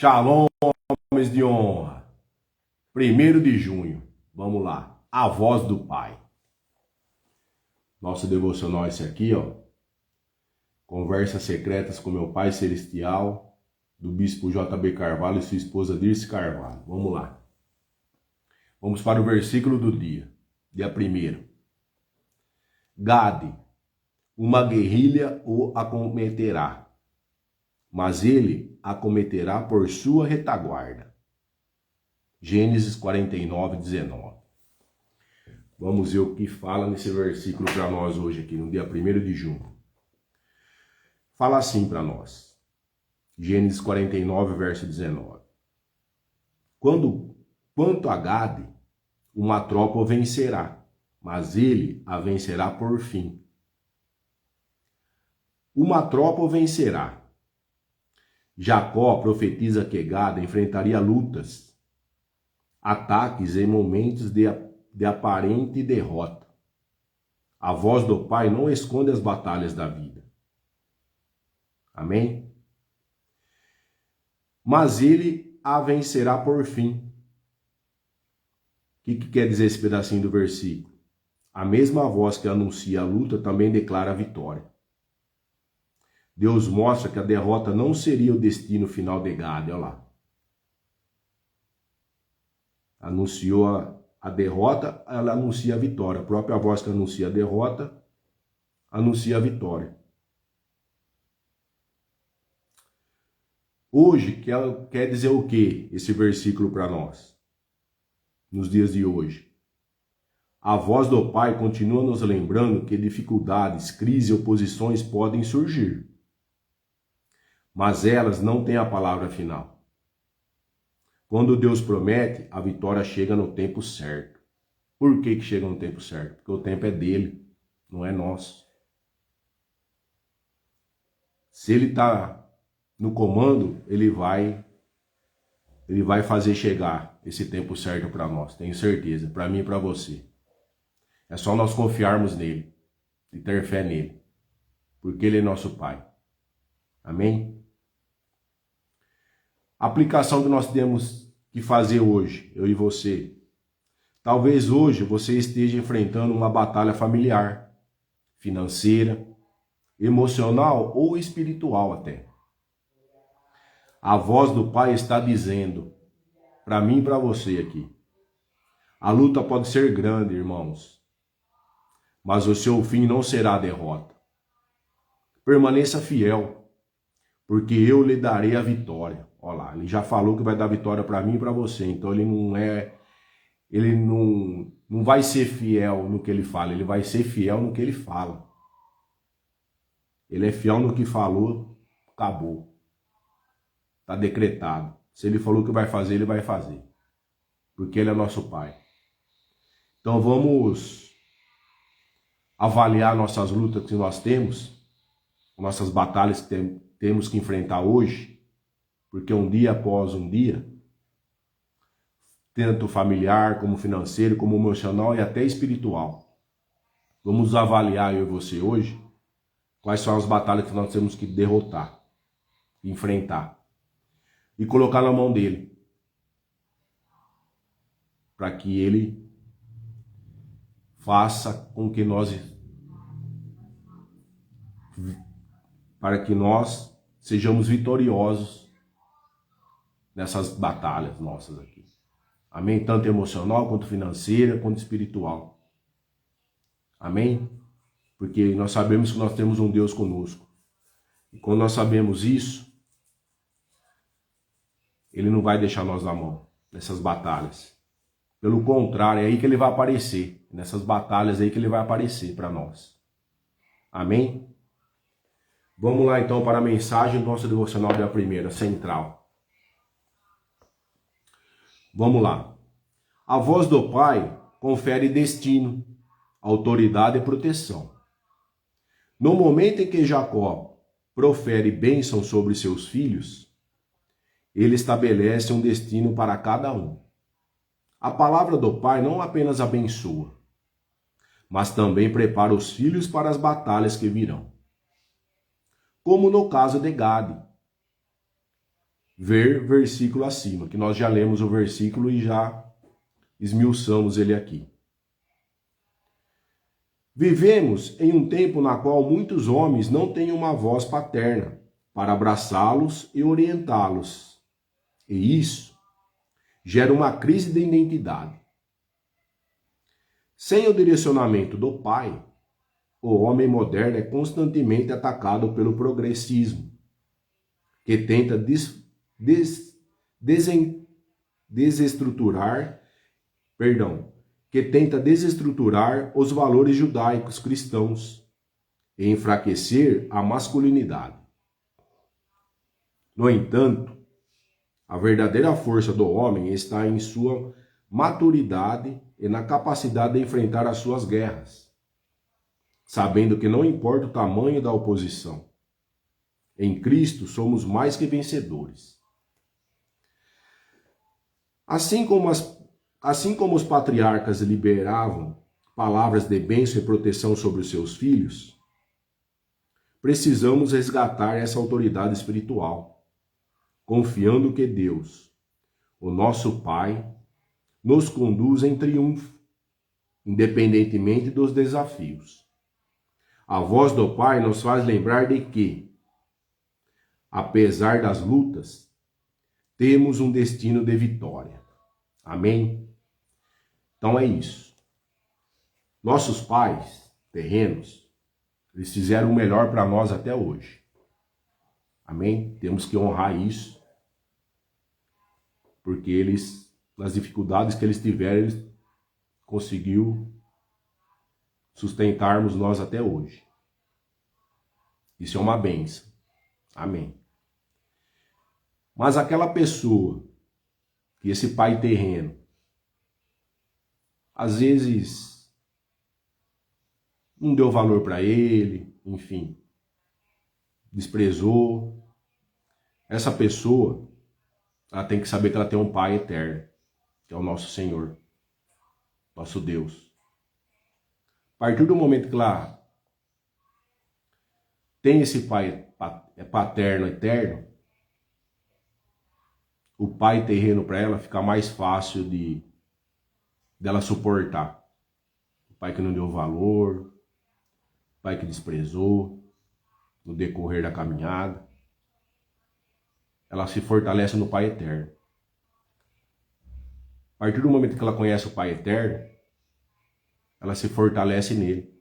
Shalom, homens de honra. 1º de junho, vamos lá. A voz do Pai. Nosso devocional é esse aqui, ó. Conversas secretas com meu Pai Celestial, do Bispo J.B. Carvalho e sua esposa Dirce Carvalho. Vamos lá. Vamos para o versículo do dia 1º. Gade, uma guerrilha o acometerá, mas ele acometerá por sua retaguarda. Gênesis 49:19. Vamos ver o que fala nesse versículo para nós hoje aqui, no dia 1º de junho. Fala assim para nós. Gênesis 49, verso 19. Quanto a Gade, uma tropa o vencerá, mas ele a vencerá por fim. Uma tropa o vencerá. Jacó profetiza que Gade enfrentaria lutas, ataques em momentos de aparente derrota. A voz do Pai não esconde as batalhas da vida. Amém? Mas ele a vencerá por fim. O que quer dizer esse pedacinho do versículo? A mesma voz que anuncia a luta também declara a vitória. Deus mostra que a derrota não seria o destino final de Gade, olha lá. Anunciou a derrota, ela anuncia a vitória. A própria voz que anuncia a derrota, anuncia a vitória. Hoje, quer dizer o que esse versículo para nós? Nos dias de hoje. A voz do Pai continua nos lembrando que dificuldades, crises e oposições podem surgir. Mas elas não têm a palavra final. Quando Deus promete, a vitória chega no tempo certo. Por que chega no tempo certo? Porque o tempo é dele, não é nosso. Se ele está no comando, ele vai fazer chegar esse tempo certo para nós, tenho certeza, para mim e para você. É só nós confiarmos nele e ter fé nele, porque ele é nosso Pai. Amém? A aplicação que nós temos que fazer hoje, eu e você. Talvez hoje você esteja enfrentando uma batalha familiar, financeira, emocional ou espiritual até. A voz do Pai está dizendo, para mim e para você aqui, a luta pode ser grande, irmãos, mas o seu fim não será a derrota. Permaneça fiel, porque eu lhe darei a vitória. Olha lá, ele já falou que vai dar vitória para mim e para você, então ele não vai ser fiel no que ele fala, ele vai ser fiel no que ele fala. Ele é fiel no que falou, acabou. Está decretado. Se ele falou que vai fazer, ele vai fazer. Porque ele é nosso Pai. Então vamos avaliar nossas lutas que nós temos, nossas batalhas que temos que enfrentar hoje, porque um dia após um dia, tanto familiar, como financeiro, como emocional e até espiritual. Vamos avaliar eu e você hoje quais são as batalhas que nós temos que derrotar, enfrentar e colocar na mão dele, para que ele faça com que nós sejamos vitoriosos nessas batalhas nossas aqui. Amém? Tanto emocional, quanto financeira, quanto espiritual. Amém? Porque nós sabemos que nós temos um Deus conosco. E quando nós sabemos isso, ele não vai deixar nós na mão nessas batalhas. Pelo contrário, é aí que ele vai aparecer. Nessas batalhas é aí que ele vai aparecer para nós. Amém? Vamos lá então para a mensagem do nosso devocional da primeira, central. Vamos lá. A voz do Pai confere destino, autoridade e proteção. No momento em que Jacó profere bênção sobre seus filhos, ele estabelece um destino para cada um. A palavra do Pai não apenas abençoa, mas também prepara os filhos para as batalhas que virão. Como no caso de Gade. ver versículo acima, que nós já lemos o versículo e já esmiuçamos ele aqui. Vivemos em um tempo na qual muitos homens não têm uma voz paterna para abraçá-los e orientá-los. E isso gera uma crise de identidade. Sem o direcionamento do pai, o homem moderno é constantemente atacado pelo progressismo, que tenta desestruturar os valores judaicos cristãos e enfraquecer a masculinidade. No entanto, a verdadeira força do homem está em sua maturidade e na capacidade de enfrentar as suas guerras, sabendo que não importa o tamanho da oposição. Em Cristo somos mais que vencedores. Assim como os patriarcas liberavam palavras de bênção e proteção sobre os seus filhos, precisamos resgatar essa autoridade espiritual, confiando que Deus, o nosso Pai, nos conduz em triunfo, independentemente dos desafios. A voz do Pai nos faz lembrar de que, apesar das lutas, temos um destino de vitória. Amém? Então é isso. Nossos pais terrenos, eles fizeram o melhor para nós até hoje. Amém? Temos que honrar isso, porque eles, nas dificuldades que eles tiveram, eles conseguiu sustentarmos nós até hoje. Isso é uma bênção. Amém. Mas aquela pessoa, que esse pai terreno, às vezes não deu valor para ele, enfim, desprezou. Essa pessoa, ela tem que saber que ela tem um Pai eterno, que é o nosso Senhor, nosso Deus. A partir do momento que ela tem esse Pai paterno, eterno, o pai terreno para ela fica mais fácil dela suportar. O pai que não deu valor, o pai que desprezou no decorrer da caminhada. Ela se fortalece no Pai eterno. A partir do momento que ela conhece o Pai eterno, ela se fortalece nele.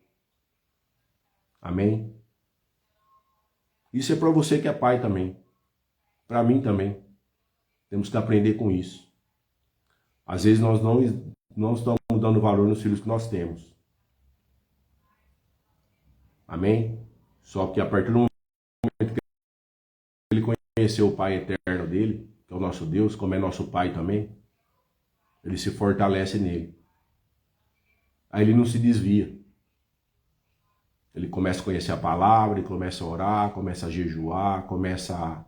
Amém? Isso é para você que é pai também. Para mim também. Temos que aprender com isso. Às vezes nós não estamos dando valor nos filhos que nós temos. Amém? Só que a partir do momento que ele conheceu o Pai eterno dele, que é o nosso Deus, como é nosso Pai também, ele se fortalece nele. Aí ele não se desvia. Ele começa a conhecer a palavra, ele começa a orar, começa a jejuar, começa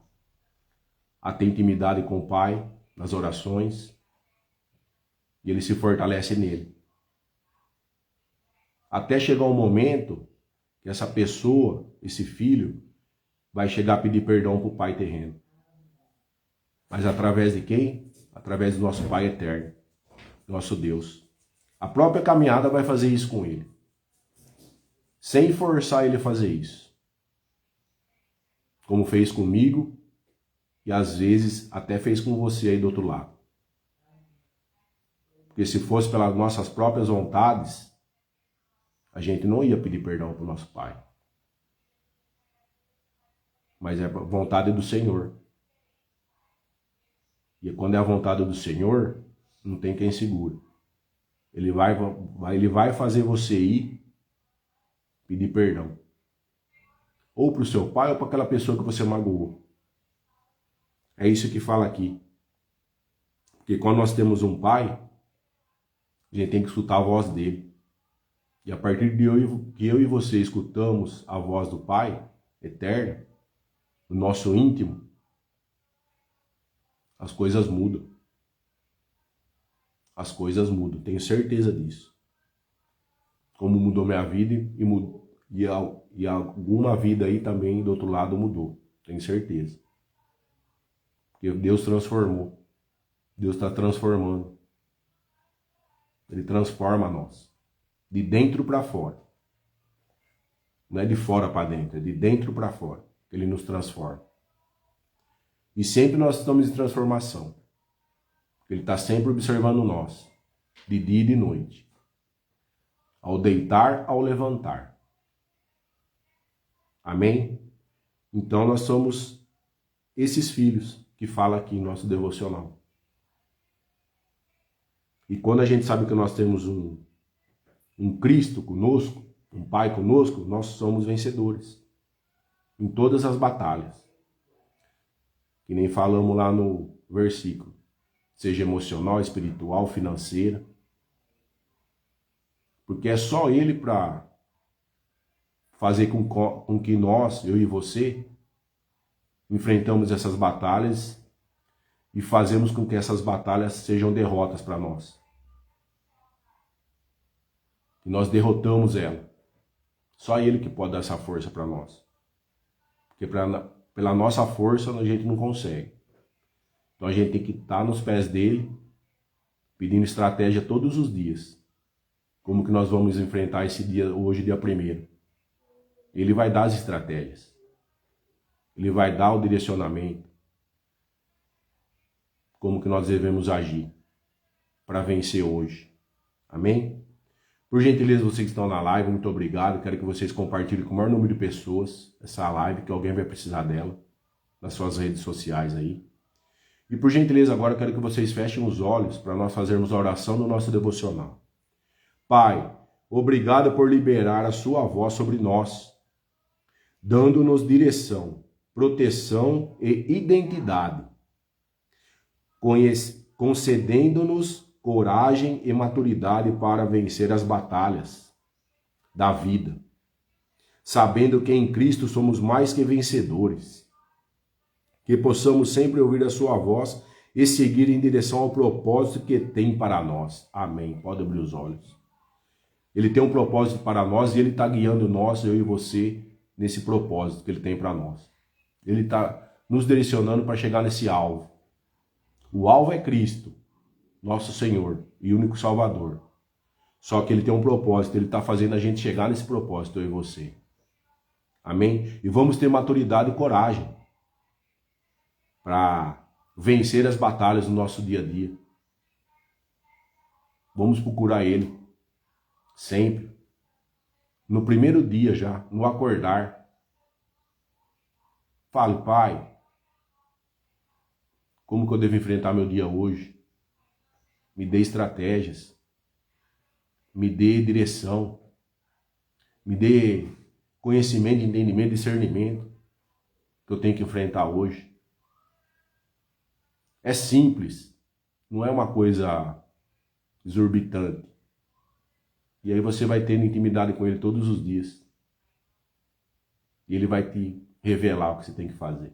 a ter intimidade com o Pai nas orações. E ele se fortalece nele. Até chegar um momento que essa pessoa, esse filho, vai chegar a pedir perdão para o Pai terreno. Mas através de quem? Através do nosso Pai eterno, nosso Deus. A própria caminhada vai fazer isso com ele. Sem forçar ele a fazer isso. Como fez comigo e às vezes até fez com você aí do outro lado. Porque se fosse pelas nossas próprias vontades, a gente não ia pedir perdão para o nosso Pai. Mas é a vontade do Senhor. E quando é a vontade do Senhor, não tem quem segure. Ele vai fazer você ir pedir perdão. Ou para o seu pai ou para aquela pessoa que você magoou. É isso que fala aqui. Porque quando nós temos um pai, a gente tem que escutar a voz dele. E a partir de que eu e você escutamos a voz do Pai eterno, no nosso íntimo, as coisas mudam. As coisas mudam, tenho certeza disso. Como mudou minha vida e alguma vida aí também do outro lado mudou, tenho certeza. Porque Deus transformou. Deus está transformando. Ele transforma nós. De dentro para fora. Não é de fora para dentro, é de dentro para fora. Ele nos transforma. E sempre nós estamos em transformação. Ele está sempre observando nós. De dia e de noite. Ao deitar, ao levantar. Amém? Então nós somos esses filhos que fala aqui em nosso devocional. E quando a gente sabe que nós temos um Cristo conosco, um Pai conosco, nós somos vencedores. Em todas as batalhas. Que nem falamos lá no versículo. Seja emocional, espiritual, financeira. Porque é só Ele para fazer com que nós, eu e você, enfrentamos essas batalhas e fazemos com que essas batalhas sejam derrotas para nós. E nós derrotamos ela. Só Ele que pode dar essa força para nós. Porque pela nossa força a gente não consegue. Então a gente tem que estar nos pés dele, pedindo estratégia todos os dias. Como que nós vamos enfrentar esse dia, hoje, dia 1º. Ele vai dar as estratégias. Ele vai dar o direcionamento. Como que nós devemos agir para vencer hoje. Amém? Por gentileza, vocês que estão na live, muito obrigado. Quero que vocês compartilhem com o maior número de pessoas essa live, que alguém vai precisar dela, nas suas redes sociais aí. E por gentileza, agora eu quero que vocês fechem os olhos para nós fazermos a oração do nosso devocional. Pai, obrigado por liberar a sua voz sobre nós, dando-nos direção, proteção e identidade, concedendo-nos coragem e maturidade para vencer as batalhas da vida, sabendo que em Cristo somos mais que vencedores, que possamos sempre ouvir a sua voz e seguir em direção ao propósito que tem para nós. Amém. Pode abrir os olhos. Ele tem um propósito para nós e Ele está guiando nós, eu e você, nesse propósito que Ele tem para nós. Ele está nos direcionando para chegar nesse alvo. O alvo é Cristo, nosso Senhor e único Salvador. Só que Ele tem um propósito, Ele está fazendo a gente chegar nesse propósito, eu e você. Amém? E vamos ter maturidade e coragem para vencer as batalhas no nosso dia a dia. Vamos procurar Ele. Sempre. No primeiro dia já, no acordar. Fale, Pai, como que eu devo enfrentar meu dia hoje? Me dê estratégias. Me dê direção. Me dê conhecimento, entendimento, discernimento que eu tenho que enfrentar hoje. É simples. Não é uma coisa exorbitante. E aí você vai tendo intimidade com Ele todos os dias. E Ele vai te revelar o que você tem que fazer.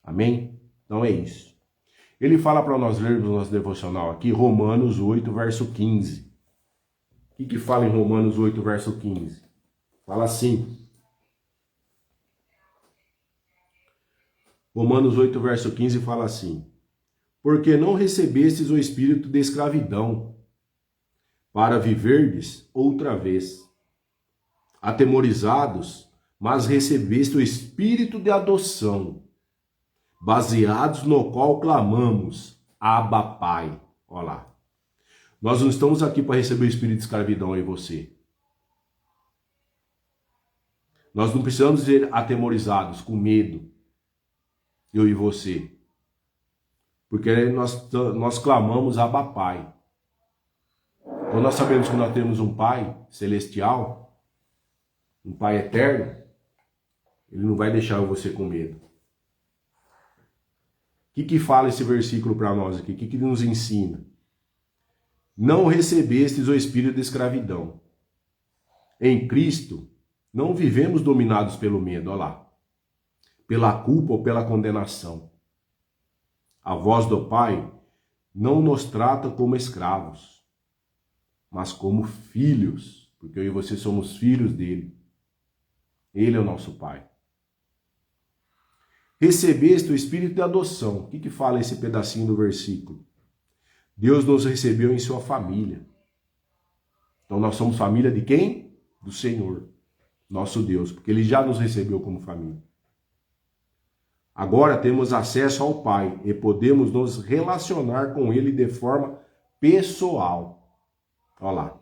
Amém? Então é isso. Ele fala para nós lermos o nosso devocional aqui, Romanos 8, verso 15. O que fala em Romanos 8, verso 15? Fala assim. Romanos 8, verso 15 fala assim. Porque não recebestes o espírito de escravidão, para viverdes outra vez, atemorizados, mas recebeste o espírito de adoção, baseados no qual clamamos, Abba Pai. Olha lá. Nós não estamos aqui para receber o espírito de escravidão em você. Nós não precisamos ser atemorizados, com medo, eu e você. Porque nós clamamos Abba Pai. Então nós sabemos que nós temos um Pai celestial, um Pai eterno, Ele não vai deixar você com medo. O que fala esse versículo para nós aqui? O que nos ensina? Não recebestes o espírito de escravidão. Em Cristo, não vivemos dominados pelo medo, olha lá, pela culpa ou pela condenação. A voz do Pai não nos trata como escravos, mas como filhos, porque eu e você somos filhos dele. Ele é o nosso Pai. recebeste o espírito de adoção. O que fala esse pedacinho do versículo? Deus nos recebeu em sua família. Então nós somos família de quem? Do Senhor, nosso Deus, porque Ele já nos recebeu como família. Agora temos acesso ao Pai e podemos nos relacionar com Ele de forma pessoal. Olha lá.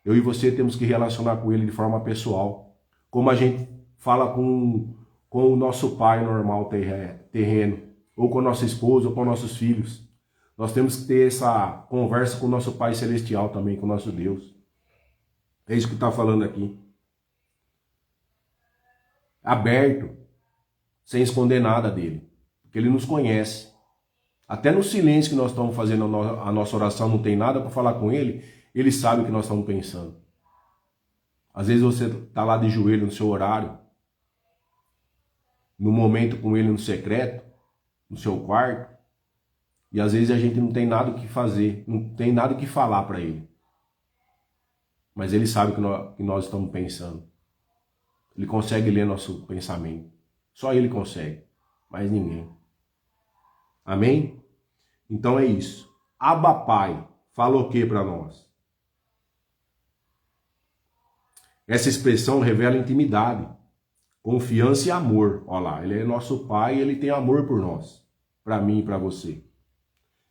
Eu e você temos que relacionar com Ele de forma pessoal. Como a gente fala com o nosso pai normal terreno, ou com a nossa esposa, ou com nossos filhos. Nós temos que ter essa conversa com o nosso Pai Celestial também, com o nosso Deus. É isso que está falando aqui. Aberto, sem esconder nada dele. Porque ele nos conhece. Até no silêncio que nós estamos fazendo a nossa oração, não tem nada para falar com ele, ele sabe o que nós estamos pensando. Às vezes você está lá de joelho no seu horário, no momento com ele no secreto, no seu quarto, e às vezes a gente não tem nada o que fazer, não tem nada o que falar para ele. Mas ele sabe o que nós estamos pensando. Ele consegue ler nosso pensamento. Só ele consegue, mais ninguém. Amém? Então é isso. Abba Pai, fala o que para nós? Essa expressão revela intimidade, confiança e amor. Olha lá, ele é nosso Pai e ele tem amor por nós, para mim e para você.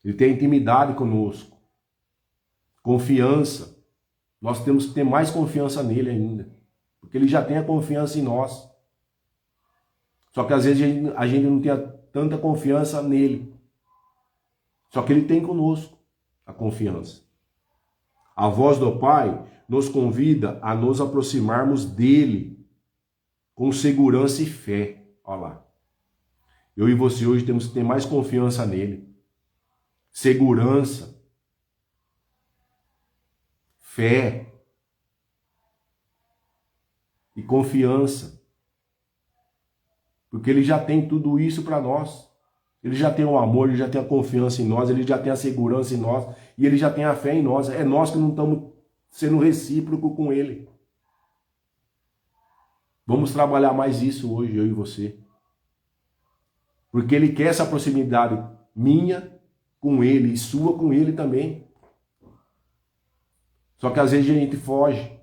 Ele tem intimidade conosco, confiança. Nós temos que ter mais confiança nele ainda, porque ele já tem a confiança em nós. Só que às vezes a gente não tem tanta confiança nele. Só que ele tem conosco a confiança. A voz do Pai nos convida a nos aproximarmos dele com segurança e fé. Olha lá. Eu e você hoje temos que ter mais confiança nele. Segurança. Fé. E confiança. Porque ele já tem tudo isso para nós. Ele já tem o amor, ele já tem a confiança em nós, ele já tem a segurança em nós e ele já tem a fé em nós. É nós que não estamos sendo recíproco com ele. Vamos trabalhar mais isso hoje, eu e você. Porque ele quer essa proximidade minha com ele e sua com ele também. Só que às vezes a gente foge.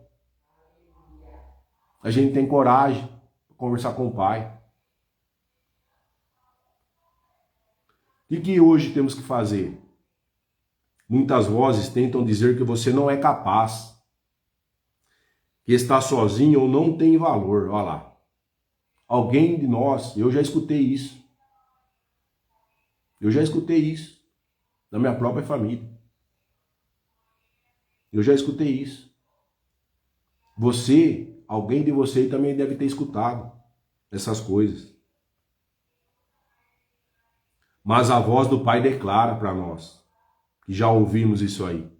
A gente tem coragem de conversar com o Pai. O que hoje temos que fazer? Muitas vozes tentam dizer que você não é capaz, que está sozinho ou não tem valor. Olha lá. Alguém de nós, eu já escutei isso. Eu já escutei isso da minha própria família. Eu já escutei isso. Você, alguém de você também deve ter escutado essas coisas. Mas a voz do Pai declara para nós, que já ouvimos isso aí.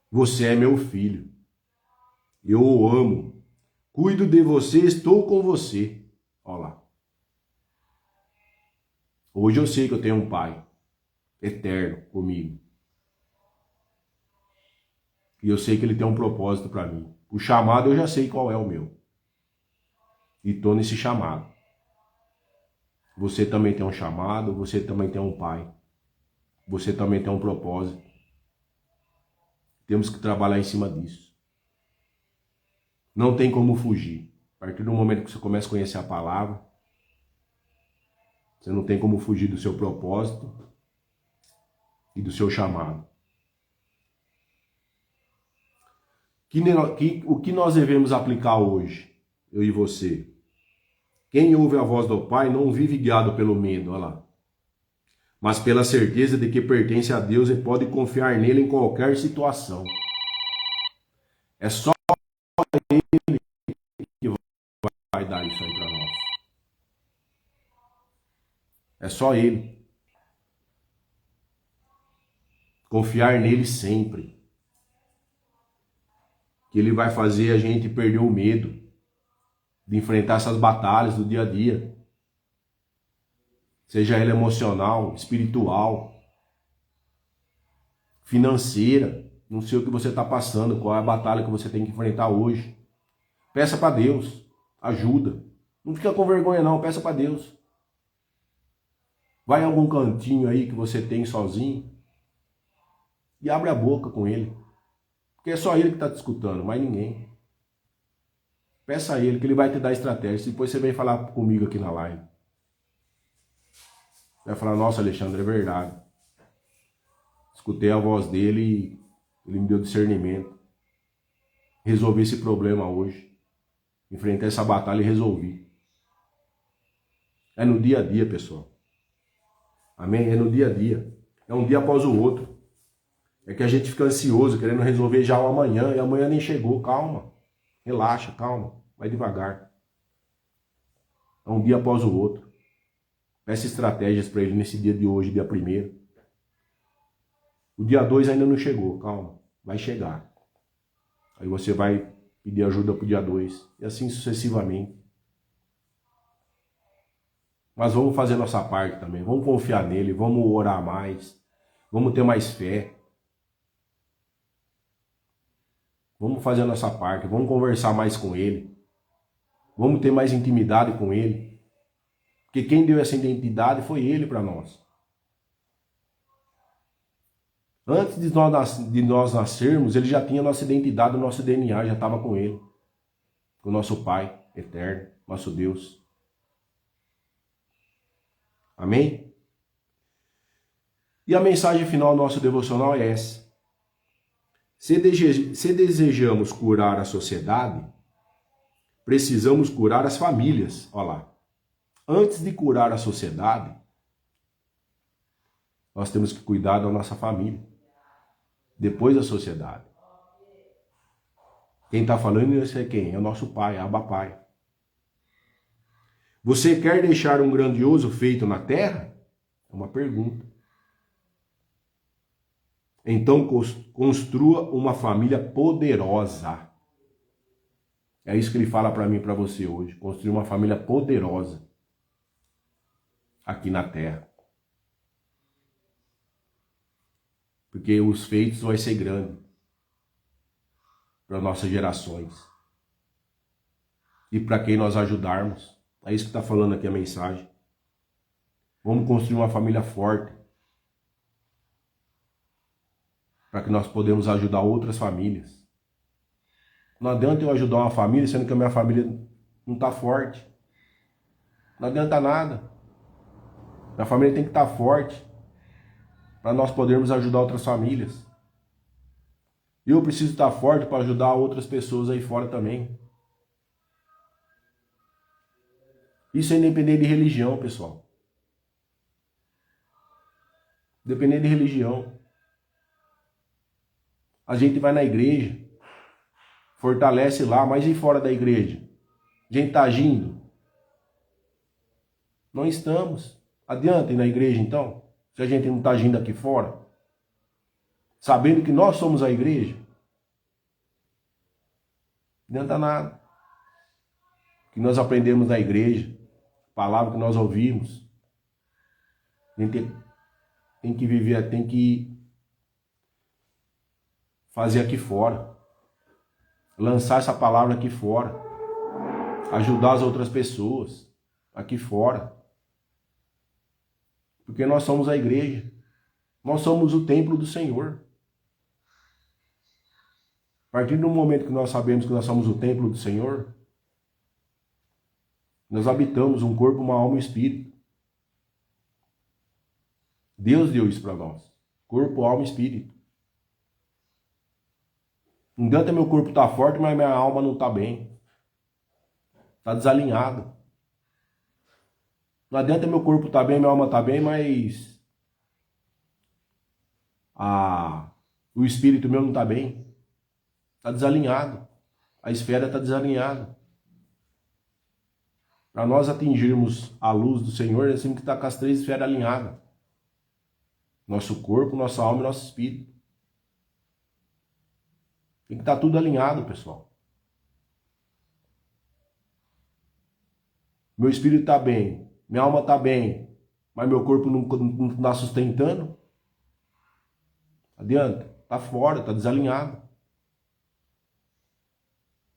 Você é meu filho. Eu o amo. Cuido de você, estou com você. Olha lá. Hoje eu sei que eu tenho um Pai eterno comigo. E eu sei que ele tem um propósito para mim. O chamado eu já sei qual é o meu. E estou nesse chamado. Você também tem um chamado, você também tem um Pai. Você também tem um propósito. Temos que trabalhar em cima disso. Não tem como fugir. A partir do momento que você começa a conhecer a palavra, você não tem como fugir do seu propósito e do seu chamado. O que nós devemos aplicar hoje, eu e você? Quem ouve a voz do Pai não vive guiado pelo medo, olha lá, mas pela certeza de que pertence a Deus e pode confiar nele em qualquer situação. É só ele que vai dar isso aí para nós. É só ele. Confiar nele sempre. Que ele vai fazer a gente perder o medo de enfrentar essas batalhas do dia a dia. Seja ela emocional, espiritual, financeira. Não sei o que você está passando, qual é a batalha que você tem que enfrentar hoje. Peça para Deus ajuda. Não fica com vergonha não, peça para Deus. Vai em algum cantinho aí que você tem sozinho e abre a boca com ele. Porque é só ele que está te escutando, mais ninguém. Peça a ele que ele vai te dar estratégia. Depois você vem falar comigo aqui na live. Vai falar, nossa, Alexandre, é verdade. Escutei a voz dele e ele me deu discernimento. Resolvi esse problema hoje. Enfrentei essa batalha e resolvi. É no dia a dia, pessoal. Amém? É no dia a dia. É um dia após o outro. É que a gente fica ansioso, querendo resolver já o amanhã, e amanhã nem chegou. Calma. Relaxa, calma. Vai devagar. É um dia após o outro. Peça estratégias para ele nesse dia de hoje, dia 1º. O dia 2 ainda não chegou, calma. Vai chegar. Aí você vai pedir ajuda para o dia 2. E assim sucessivamente. Mas vamos fazer nossa parte também. Vamos confiar nele, vamos orar mais. Vamos ter mais fé. Vamos fazer a nossa parte, vamos conversar mais com ele. Vamos ter mais intimidade com ele. Porque quem deu essa identidade foi ele para nós. Antes de nós nascermos, ele já tinha nossa identidade, o nosso DNA já estava com ele. Com o nosso Pai eterno, nosso Deus. Amém? E a mensagem final do nosso devocional é essa. Se desejamos curar a sociedade, precisamos curar as famílias. Olha lá. Antes de curar a sociedade, nós temos que cuidar da nossa família. Depois da sociedade. Quem está falando isso é quem? É o nosso Pai, Abba Pai. Você quer deixar um grandioso feito na terra? É uma pergunta. Então construa uma família poderosa. É isso que ele fala para mim e para você hoje. Construir uma família poderosa aqui na terra. Porque os feitos vão ser grandes para nossas gerações. E para quem nós ajudarmos. É isso que está falando aqui a mensagem. Vamos construir uma família forte. Para que nós podemos ajudar outras famílias. Não adianta eu ajudar uma família, sendo que a minha família não está forte. Não adianta nada. Minha família tem que estar forte. Para nós podermos ajudar outras famílias. Eu preciso estar forte para ajudar outras pessoas aí fora também. Isso é independente de religião, pessoal. Independente de religião. A gente vai na igreja, fortalece lá, mas e fora da igreja? A gente está agindo? Não estamos. Adianta ir na igreja então? Se a gente não está agindo aqui fora? Sabendo que nós somos a igreja? Não adianta nada. Que nós aprendemos na igreja, palavra que nós ouvimos. A gente tem que viver, tem que fazer aqui fora. Lançar essa palavra aqui fora. Ajudar as outras pessoas aqui fora. Porque nós somos a igreja. Nós somos o templo do Senhor. A partir do momento que nós sabemos que nós somos o templo do Senhor, nós habitamos um corpo, uma alma e um espírito. Deus deu isso para nós. Corpo, alma e espírito. Não adianta meu corpo estar forte, mas minha alma não está bem. Está desalinhado. Não adianta meu corpo estar bem, minha alma está bem, mas o espírito meu não está bem. Está desalinhado. A esfera está desalinhada. Para nós atingirmos a luz do Senhor, nós temos que estar com as 3 esferas alinhadas. Nosso corpo, nossa alma e nosso espírito. Tem que estar tudo alinhado, pessoal. Meu espírito está bem, minha alma está bem, mas meu corpo não está sustentando. Adianta, está fora, está desalinhado.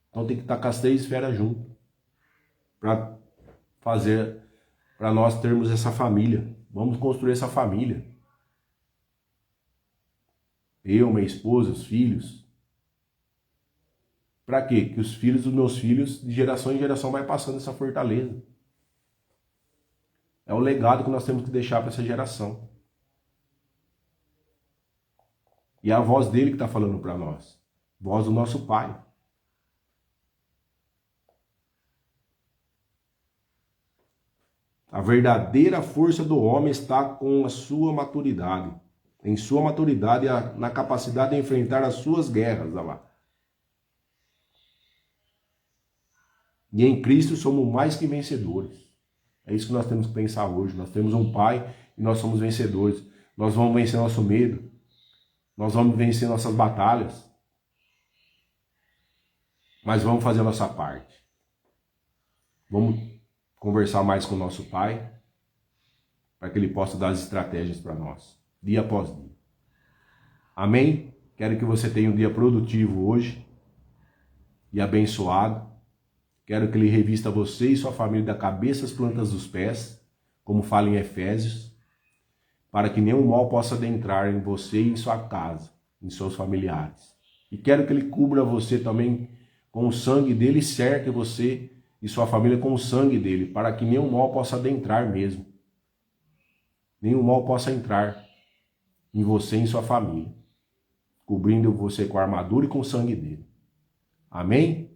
Então tem que estar com as 3 esferas juntas. Para fazer para nós termos essa família. Vamos construir essa família. Eu, minha esposa, os filhos. Para quê? Que os filhos dos meus filhos, de geração em geração, vai passando essa fortaleza. É o legado que nós temos que deixar para essa geração. E é a voz dele que está falando para nós. Voz do nosso Pai. A verdadeira força do homem está com a sua maturidade. Em sua maturidade, na capacidade de enfrentar as suas guerras. Olha lá. E em Cristo somos mais que vencedores. É isso que nós temos que pensar hoje. Nós temos um Pai e nós somos vencedores. Nós vamos vencer nosso medo. Nós vamos vencer nossas batalhas. Mas vamos fazer a nossa parte. Vamos conversar mais com o nosso Pai, para que Ele possa dar as estratégias para nós, dia após dia. Amém? Quero que você tenha um dia produtivo hoje e abençoado. Quero que Ele revista você e sua família da cabeça às plantas dos pés, como fala em Efésios, para que nenhum mal possa adentrar em você e em sua casa, em seus familiares. E quero que Ele cubra você também com o sangue dele e cerque você e sua família com o sangue dele, para que nenhum mal possa adentrar mesmo. Nenhum mal possa entrar em você e em sua família, cobrindo você com a armadura e com o sangue dele. Amém?